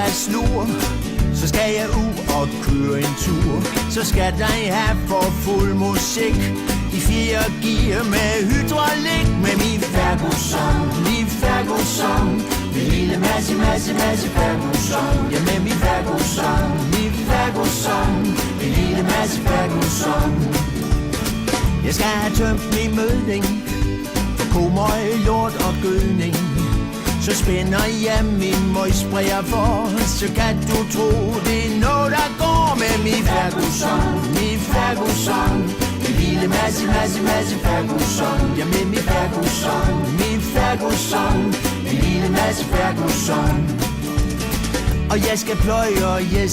er slur, så skal jeg ud og køre en tur. Så skal der have for fuld musik i 4 gear med hydraulik. Med min Ferguson, min Ferguson, med lille masse Ferguson. Ja, med min Ferguson, min Ferguson, med lille masse Ferguson. Jeg skal have tømt min mødning for komøj, lort og gødning. Så spænder jeg min møgsprayer for, så kan du tro, det er noget, der går med min Ferguson, min Ferguson. En lille masse Ferguson. Ja, med min Ferguson, min Ferguson. En lille masse Ferguson. Og jeg skal pløje, og jeg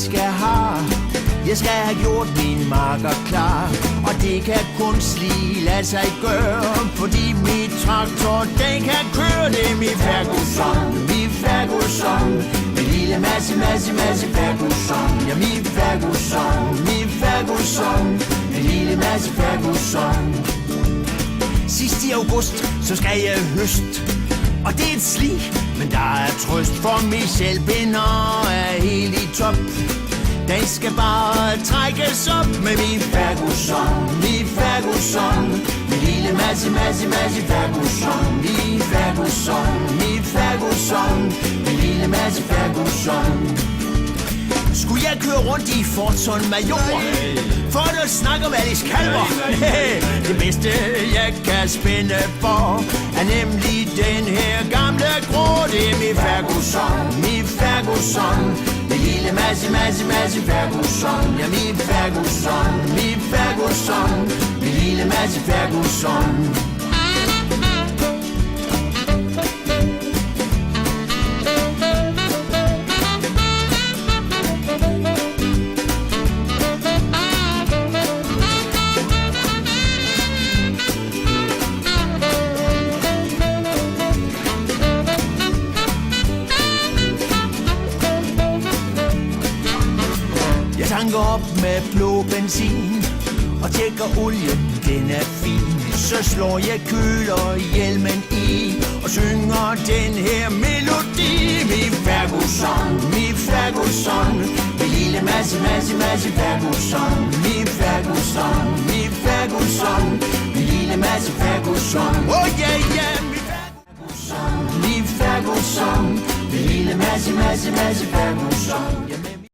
skal have gjort min marker klar. Og det kan kun lige lade sig gøre, fordi min traktor, den kan køre. Det er min Ferguson, min Ferguson. Min lille masse Ferguson. Ja, min Ferguson, min Ferguson. Min lille masse Ferguson. Sidst i august, så skal jeg høst. Og det er et slig, men der er trøst, for Michel Binder er helt i top. Den skal bare trækkes op med min Ferguson, min Ferguson. Min lille masse Ferguson. Min Ferguson, min Ferguson. Min lille masse Ferguson. Skulle jeg køre rundt i Fortson Major for at snakke om Alice Kalver? Det bedste jeg kan spænde for er nemlig den her gamle grå. Det er min Ferguson, min Ferguson. Min lille masse Ferguson. Ja, min Ferguson, min Ferguson. Min lille masse Ferguson. Jeg tanker op med blå benzin og tjekker olien, den er fin. Så slår jeg kølerhjelmen i og synger den her melodi. Min Ferguson, min Ferguson. Min lille masse Ferguson. Min Ferguson, min Ferguson. Min lille masse Ferguson. Oh yeah, yeah, min Ferguson, min Ferguson. Min lille masse Ferguson.